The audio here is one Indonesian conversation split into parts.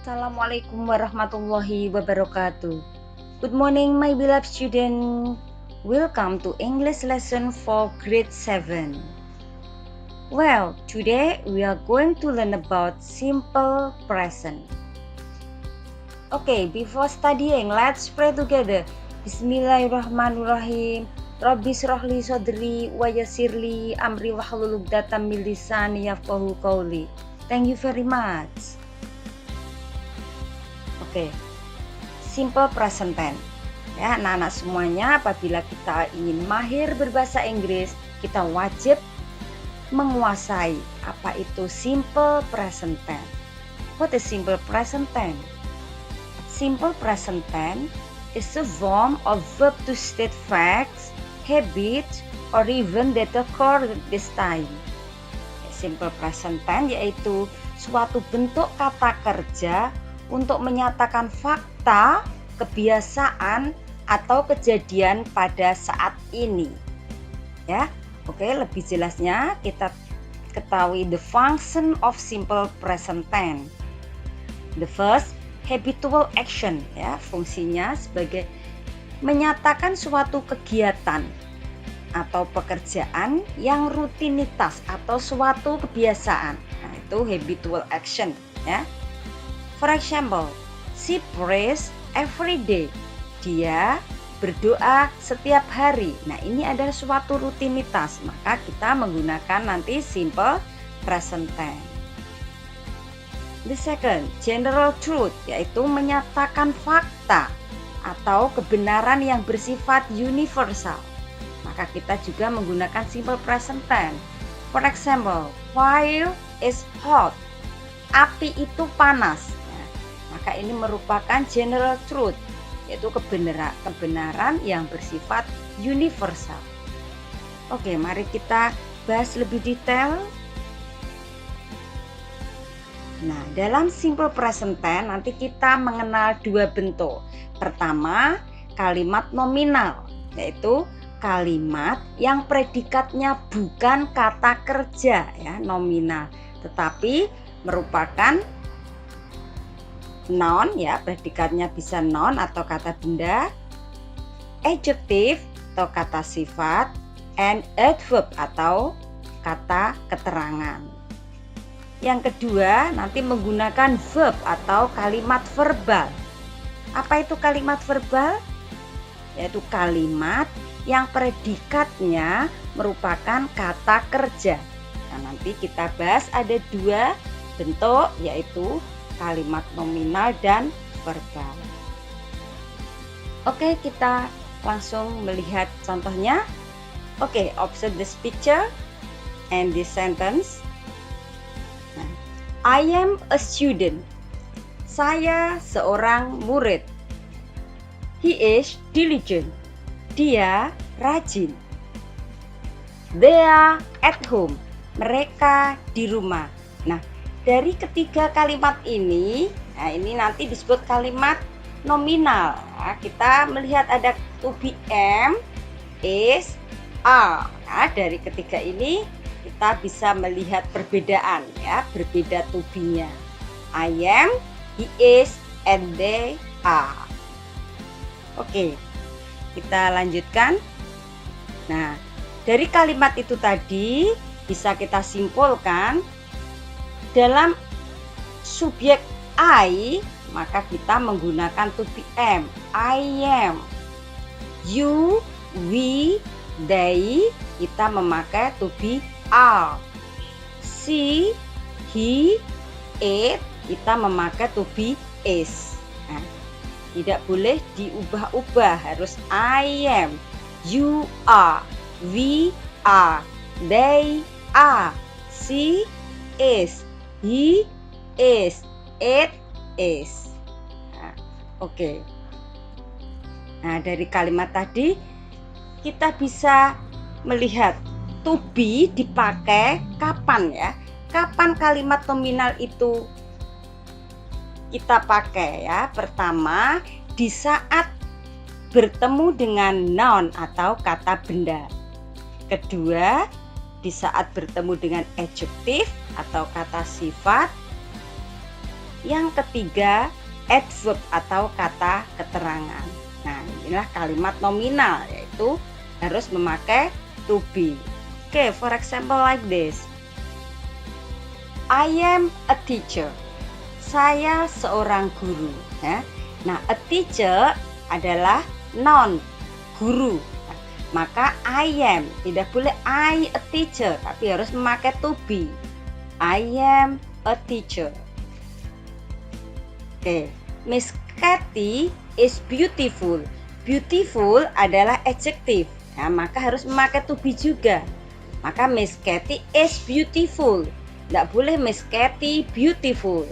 Assalamualaikum warahmatullahi wabarakatuh. Good morning, my beloved student. Welcome to English lesson for grade 7. Well, today we are going to learn about simple present. Okay, before studying, let's pray together. Bismillahirrahmanirrahim. Rabbi shrahli sadri wa yassirli amri wahlul 'uqdatam min lisani yafqahu qawli. Thank you very much. Oke, simple present tense. Ya, anak-anak semuanya, apabila kita ingin mahir berbahasa Inggris, kita wajib menguasai apa itu simple present tense. What is simple present tense? Simple present tense is a form of verb to state facts, habits, or even that occur this time. Simple present tense yaitu suatu bentuk kata kerja untuk menyatakan fakta, kebiasaan, atau kejadian pada saat ini. Ya, oke, lebih jelasnya kita ketahui the function of simple present tense. The first, habitual action, ya, fungsinya sebagai menyatakan suatu kegiatan atau pekerjaan yang rutinitas atau suatu kebiasaan. Nah, itu habitual action, ya. For example, she prays every day. Dia berdoa setiap hari. Nah, ini adalah suatu rutinitas, maka kita menggunakan nanti simple present tense. The second, general truth, yaitu menyatakan fakta atau kebenaran yang bersifat universal. Maka kita juga menggunakan simple present tense. For example, fire is hot. Api itu panas. Maka ini merupakan general truth, yaitu kebenaran yang bersifat universal. Oke, mari kita bahas lebih detail. Nah, dalam simple present tense nanti kita mengenal dua bentuk. Pertama, kalimat nominal, yaitu kalimat yang predikatnya bukan kata kerja, ya, nominal, tetapi merupakan noun, ya, predikatnya bisa noun atau kata benda, adjective atau kata sifat, and adverb atau kata keterangan. Yang kedua, nanti menggunakan verb atau kalimat verbal. Apa itu kalimat verbal? Yaitu kalimat yang predikatnya merupakan kata kerja. Nah, nanti kita bahas ada dua bentuk, yaitu kalimat nominal dan verbal. Oke, kita langsung melihat contohnya. Oke, observe this picture and this sentence. Nah, I am a student. Saya seorang murid. He is diligent. Dia rajin. They are at home. Mereka di rumah. Nah, dari ketiga kalimat ini, nah ini nanti disebut kalimat nominal. Nah, kita melihat ada to be, am, is, are. Nah, dari ketiga ini kita bisa melihat perbedaan, ya, berbeda to be-nya. I am, he is, and they are. Oke, kita lanjutkan. Nah, dari kalimat itu tadi bisa kita simpulkan dalam subjek I, maka kita menggunakan to be am. I am. You, we, they, kita memakai to be are. She, he, it, kita memakai to be is. Nah, tidak boleh diubah-ubah, harus I am, you are, we are, they are, she is, he is, it is. Nah, oke. Nah, dari kalimat tadi kita bisa melihat to be dipakai kapan, ya. Kapan kalimat nominal itu kita pakai, ya? Pertama, di saat bertemu dengan noun atau kata benda. Kedua, di saat bertemu dengan adjektif atau kata sifat. Yang ketiga, adverb atau kata keterangan. Nah, inilah kalimat nominal, yaitu harus memakai to be. Oke, for example like this. I am a teacher. Saya seorang guru. Ya. Nah, a teacher adalah noun, guru. Nah, maka I am, tidak boleh I a teacher, tapi harus memakai to be. I am a teacher. Oke, Miss Kathy is beautiful. Beautiful adalah adjektif. Nah, maka harus memakai to be juga. Maka Miss Kathy is beautiful. Tidak boleh Miss Kathy beautiful,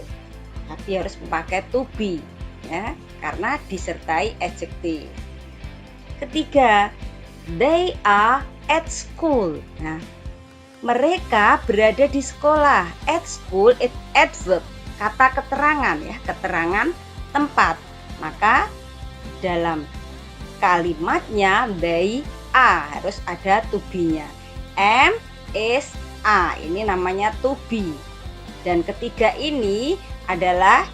tapi harus memakai to be, ya, karena disertai adjektif. Ketiga, they are at school. Nah, mereka berada di sekolah. At school it adverb, kata keterangan, ya, keterangan tempat. Maka dalam kalimatnya they are harus ada to be-nya. Am, is, are. Ini namanya to be. Dan ketiga ini adalah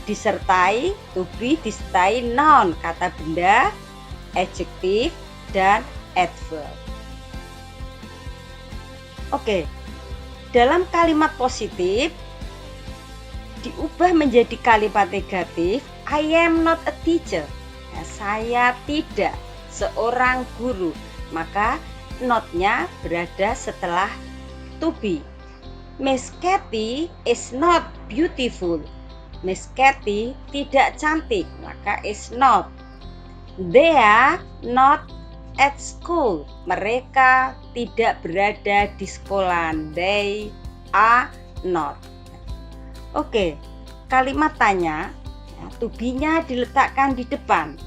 disertai to be disertai noun, kata benda, adjektif, dan adverb. Oke. Dalam kalimat positif diubah menjadi kalimat negatif. I am not a teacher. Nah, saya tidak seorang guru. Maka not-nya berada setelah to be. Miss Kathy is not beautiful. Miss Kathy tidak cantik, maka is not. They are not at school. Mereka tidak berada di sekolah. They are not. Oke, kalimat tanya, ya, to be-nya diletakkan di depan.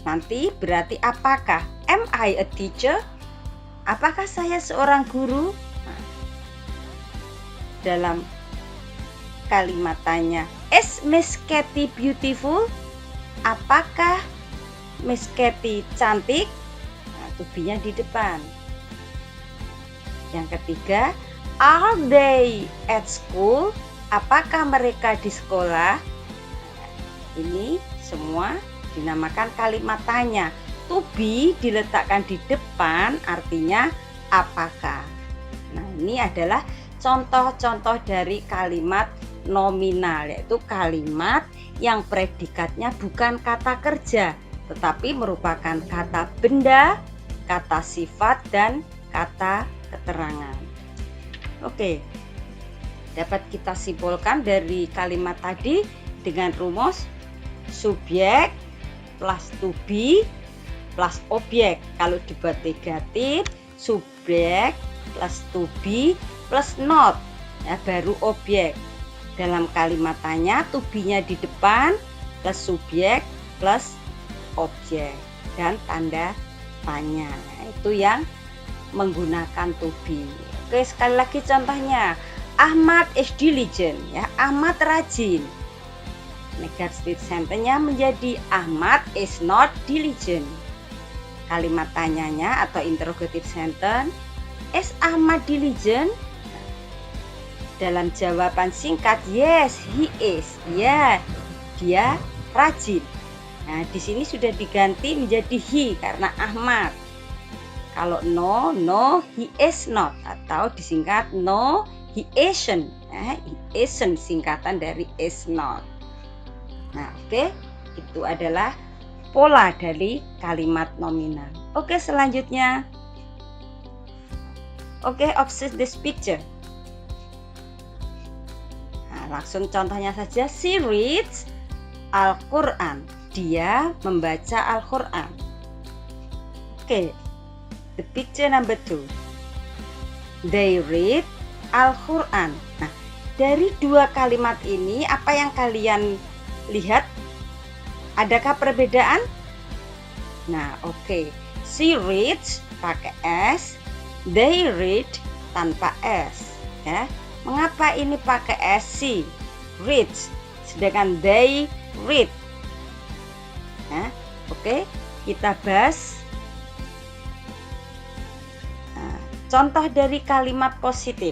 Nanti berarti apakah? Am I a teacher? Apakah saya seorang guru? Nah, dalam kalimat tanya, is Miss Kathy beautiful? Apakah Miss Kathy cantik? Nah, to be-nya di depan. Yang ketiga, are they at school? Apakah mereka di sekolah? Nah, ini semua dinamakan kalimat tanya. To be diletakkan di depan artinya apakah. Nah, ini adalah contoh-contoh dari kalimat nominal, yaitu kalimat yang predikatnya bukan kata kerja, tetapi merupakan kata benda, kata sifat, dan kata keterangan. Oke, dapat kita simpulkan dari kalimat tadi dengan rumus subjek plus to be plus objek. Kalau dibuat negatif, subjek plus to be plus not, ya, baru objek. Dalam kalimat tanya, to be-nya di depan plus subjek plus objek dan tanda tanya. Nah, itu yang menggunakan to be. Oke, sekali lagi contohnya. Ahmad is diligent, ya, Ahmad rajin. Negative sentence-nya menjadi Ahmad is not diligent. Kalimat tanyanya atau interrogative sentence, is Ahmad diligent? Dalam jawaban singkat, yes, he is. Ya, dia rajin. Nah, di sini sudah diganti menjadi he karena Ahmad. Kalau no, no, he is not, atau disingkat no, he isn't. Nah, he isn't singkatan dari is not. Nah, oke, itu adalah pola dari kalimat nominal. Oke, selanjutnya. Oke, observe this picture. Nah, langsung contohnya saja. She reads Al-Quran. Dia membaca Al-Quran. Oke, the picture number 2. They read Al-Quran. Nah, dari dua kalimat ini, apa yang kalian lihat? Adakah perbedaan? Nah, oke. She reads pakai S, they read tanpa S, ya. Mengapa ini pakai S? She reads, sedangkan they read. Nah, oke, kita bahas contoh dari kalimat positif.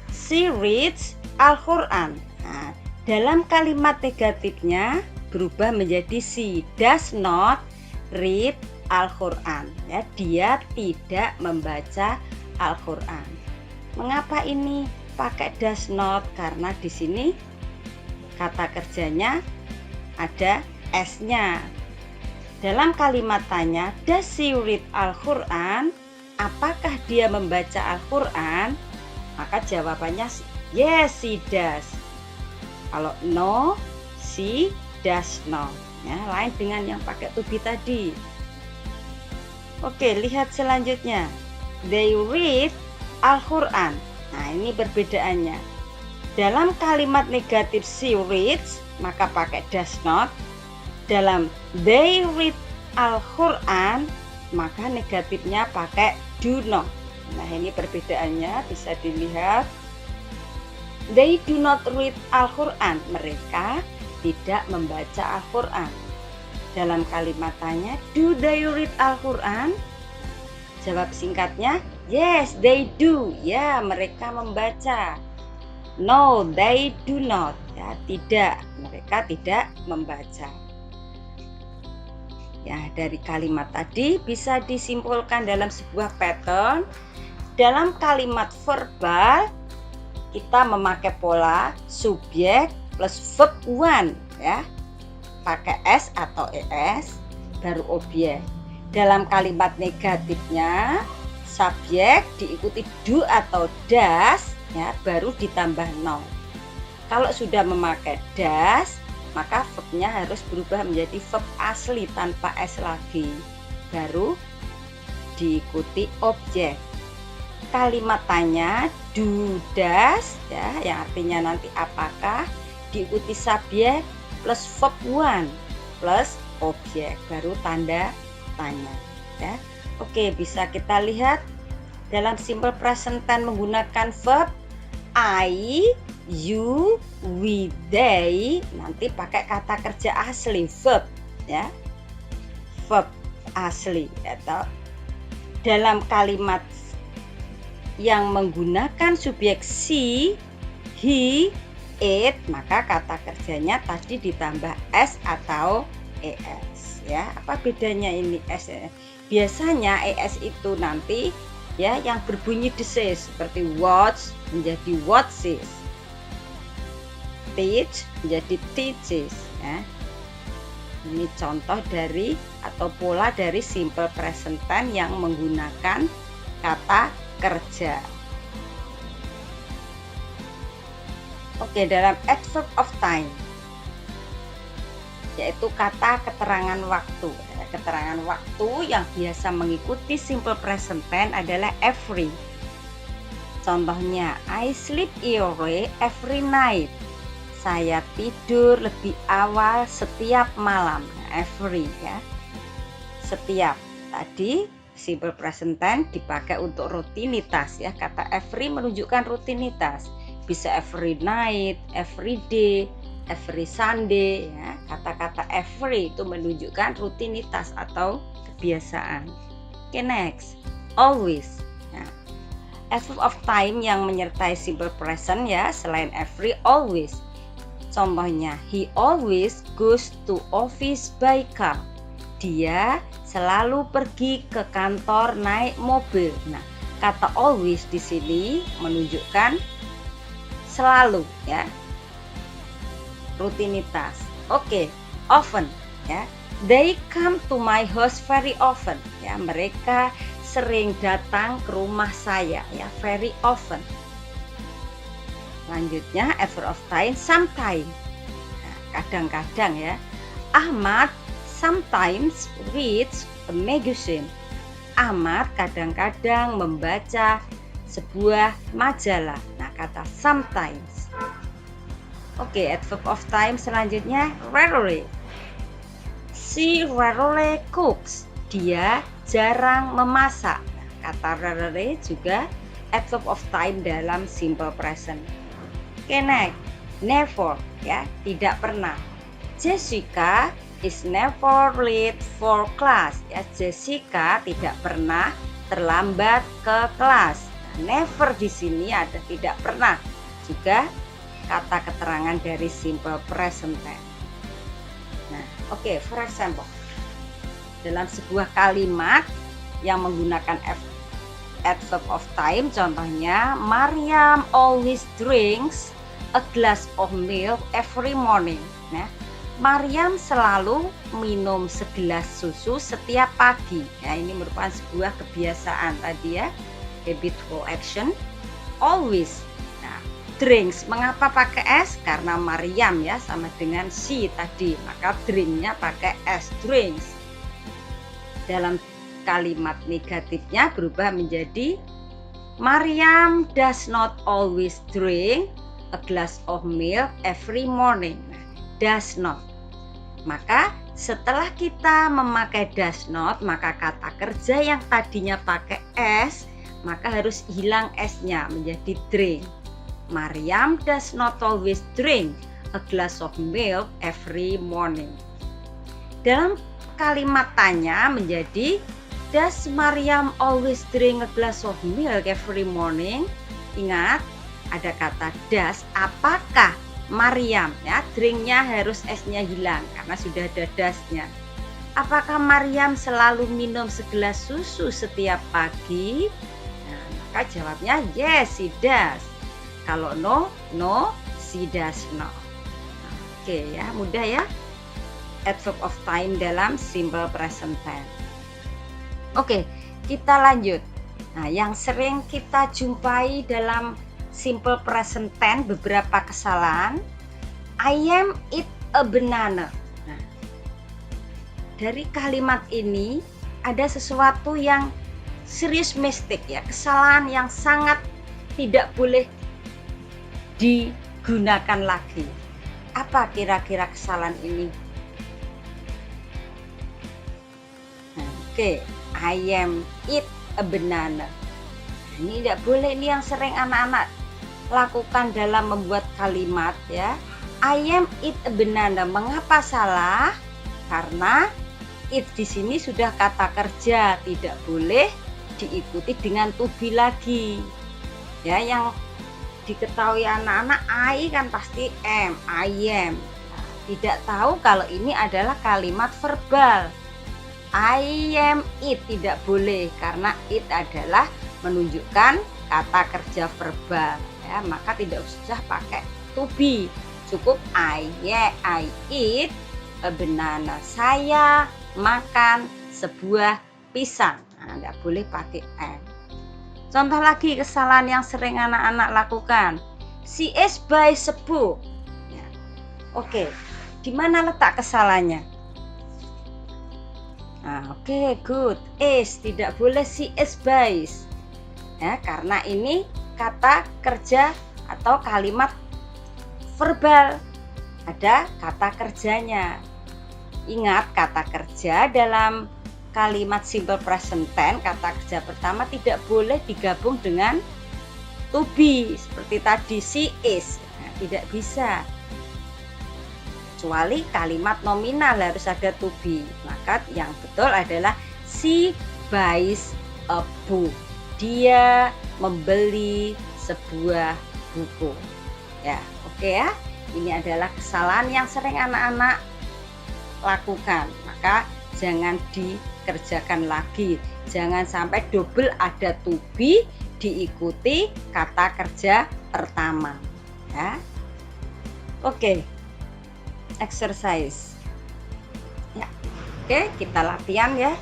She reads Al-Quran. Nah, Dalam kalimat negatifnya berubah menjadi she does not read Al-Quran. Ya, dia tidak membaca Al-Quran. Mengapa ini pakai does not? Karena di sini kata kerjanya ada S-nya. Dalam kalimat tanya, does she read Al-Quran? Apakah dia membaca Al-Quran? Maka jawabannya yes, she does. Kalau no, she does not. Ya, lain dengan yang pakai to be tadi. Oke, lihat selanjutnya. They read Al-Quran. Nah, ini perbedaannya. Dalam kalimat negatif she reads, maka pakai does not. Dalam they read Al-Quran, maka negatifnya pakai do not. Nah, ini perbedaannya bisa dilihat. They do not read Al-Quran. Mereka tidak membaca Al-Quran. Dalam kalimat tanya, do they read Al-Quran? Jawab singkatnya, yes, they do. Ya, mereka membaca. No, they do not. Ya, tidak. Mereka tidak membaca. Ya, dari kalimat tadi bisa disimpulkan dalam sebuah pattern. Dalam kalimat verbal, kita memakai pola subjek plus verb one, ya, pakai S atau ES baru objek. Dalam kalimat negatifnya subjek diikuti do atau does, ya, baru ditambah no. Kalau sudah memakai does, maka verbnya harus berubah menjadi verb asli tanpa S lagi, baru diikuti objek. Kalimat tanya do does, ya, yang artinya nanti apakah, diikuti subjek plus verb one plus objek, baru tanda tanya, ya. Oke, bisa kita lihat dalam simple present tense menggunakan verb I, you, we, they, nanti pakai kata kerja asli verb, ya, verb asli. Atau dalam kalimat yang menggunakan subjek she, he, it, maka kata kerjanya tadi ditambah S atau ES, ya. Apa bedanya ini S? Biasanya ES itu nanti, ya, yang berbunyi desis seperti watch menjadi watches, teach menjadi teaches, ya. Ini contoh dari atau pola dari simple present tense yang menggunakan kata kerja. Oke, dalam adverb of time, yaitu kata keterangan waktu. Keterangan waktu yang biasa mengikuti simple present tense adalah every. Contohnya, I sleep early every night. Saya tidur lebih awal setiap malam. Every, ya, setiap. Tadi simple present tense dipakai untuk rutinitas, ya. Kata every menunjukkan rutinitas. Bisa every night, every day, every Sunday, ya. Kata-kata every itu menunjukkan rutinitas atau kebiasaan. Oke, next. Always. Ya. Adverb of time yang menyertai simple present, ya, selain every, always. Contohnya, he always goes to office by car. Dia selalu pergi ke kantor naik mobil. Nah, kata always di sini menunjukkan selalu, ya, rutinitas. Oke, often, ya. They come to my house very often. Ya, mereka sering datang ke rumah saya, ya, very often. Selanjutnya adverb of time, sometimes. Nah, kadang-kadang, ya. Ahmad sometimes reads a magazine. Ahmad kadang-kadang membaca sebuah majalah. Nah, kata sometimes. Oke, adverb of time selanjutnya rarely. She rarely cooks. Dia jarang memasak. Nah, kata rarely juga adverb of time dalam simple present. Oke, next. Never, ya, tidak pernah. Jessica is never late for class. Ya, Jessica tidak pernah terlambat ke kelas. Nah, never di sini ada tidak pernah. Juga kata keterangan dari simple present tense. Nah, oke, for example, dalam sebuah kalimat yang menggunakan adverb of time, contohnya Maryam always drinks a glass of milk every morning. Nah, Maryam selalu minum segelas susu setiap pagi. Ya, ini merupakan sebuah kebiasaan tadi ya, habitual action. Always. Nah, drinks, mengapa pakai S? Karena Maryam ya sama dengan she tadi, maka drinknya pakai S, drinks. Dalam kalimat negatifnya berubah menjadi Maryam does not always drink a glass of milk every morning. Nah, does not. Maka setelah kita memakai does not, maka kata kerja yang tadinya pakai S, maka harus hilang S-nya menjadi drink. Maryam does not always drink a glass of milk every morning. Dalam kalimat tanya menjadi does Maryam always drink a glass of milk every morning? Ingat, ada kata does, apakah Maryam, ya, drinknya harus S-nya hilang karena sudah ada does-nya. Apakah Maryam selalu minum segelas susu setiap pagi? Nah, maka jawabnya yes, she does. Kalau no, she does not. Nah, oke ya, mudah ya. Adverb of time dalam simple present tense. Oke, kita lanjut. Nah, yang sering kita jumpai dalam simple present tense beberapa kesalahan. I am eat a banana. Nah, dari kalimat ini ada sesuatu yang serius mistake ya, kesalahan yang sangat tidak boleh digunakan lagi. Apa kira-kira kesalahan ini? Nah, oke, I am eat a banana. Ini tidak boleh, ini yang sering anak-anak lakukan dalam membuat kalimat ya. I am eat a banana. Mengapa salah? Karena it di sini sudah kata kerja, tidak boleh diikuti dengan to be lagi. Ya, yang diketahui anak-anak I kan pasti am, I am. Tidak tahu kalau ini adalah kalimat verbal. I am it tidak boleh karena it adalah menunjukkan kata kerja verbal. Ya, maka tidak usah pakai to be, cukup I eat a banana. Saya makan sebuah pisang. Nah, tidak boleh pakai am. Contoh lagi kesalahan yang sering anak-anak lakukan. She is buys a book. Ya. Oke, di mana letak kesalahannya? Nah, oke, good. Is tidak boleh she is buys. Ya, karena ini kata kerja atau kalimat verbal, ada kata kerjanya. Ingat, kata kerja dalam kalimat simple present tense, kata kerja pertama tidak boleh digabung dengan to be seperti tadi she is. Nah, tidak bisa, kecuali kalimat nominal harus ada to be. Maka yang betul adalah she buys a book. Dia membeli sebuah buku. Ya, oke ya. Ini adalah kesalahan yang sering anak-anak lakukan. Maka jangan dikerjakan lagi. Jangan sampai double ada to be diikuti kata kerja pertama. Ya. Oke. Exercise. Ya. Oke, kita latihan ya.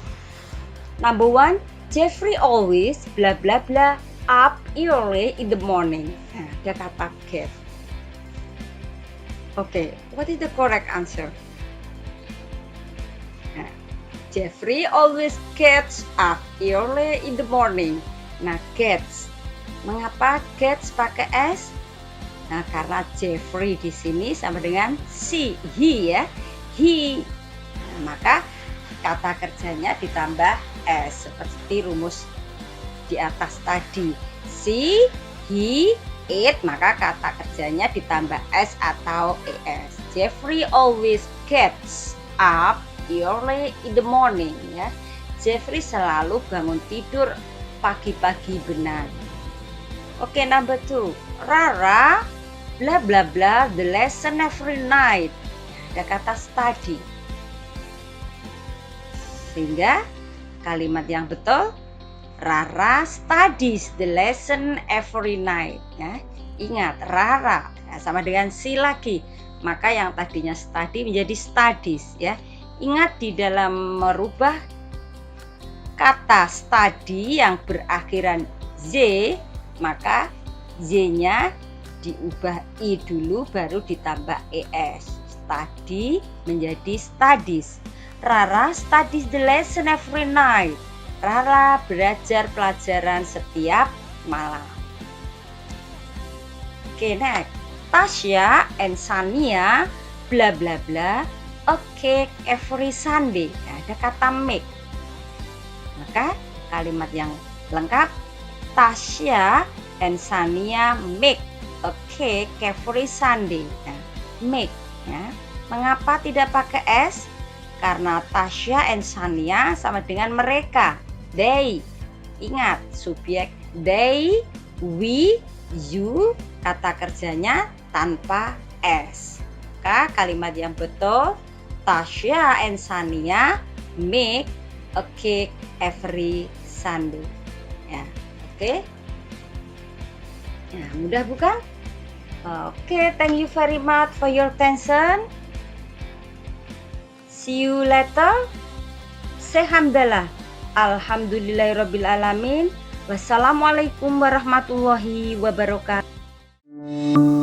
Number 1, Jeffrey always bla bla bla up early in the morning. Nah, ada kata get. Oke, what is the correct answer? Nah, Jeffrey always gets up early in the morning. Nah, gets. Mengapa gets pakai S? Nah, karena Jeffrey di sini sama dengan he ya. He. Nah, maka kata kerjanya ditambah S seperti rumus di atas tadi. She, he, it, maka kata kerjanya ditambah S atau ES. Jeffrey always gets up early in the morning ya. Jeffrey selalu bangun tidur pagi-pagi benar. Oke, number 2. Rara bla bla bla the lesson every night. Ada kata study. Sehingga kalimat yang betul, Rara studies the lesson every night. Ya. Ingat, Rara sama dengan si lagi. Maka yang tadinya study menjadi studies. Ya. Ingat di dalam merubah kata study yang berakhiran Z, maka Z-nya diubah I dulu baru ditambah ES. Study menjadi studies. Rara studies the lesson every night. Rara belajar pelajaran setiap malam. Oke, next. Tasya and Sania bla bla bla a cake every Sunday. Ada kata make. Maka kalimat yang lengkap, Tasya and Sania make a cake every Sunday. Nah, make. Ya. Mengapa tidak pakai S? Karena Tasya and Sania sama dengan mereka. They. Ingat, subjek they, we, you, kata kerjanya tanpa S. Maka kalimat yang betul, Tasya and Sania make a cake every Sunday. Ya, oke. Ya, mudah bukan? Oke, thank you very much for your attention. See you later. Say hamdalah. Alhamdulillahirrabbilalamin. Wassalamualaikum warahmatullahi wabarakatuh.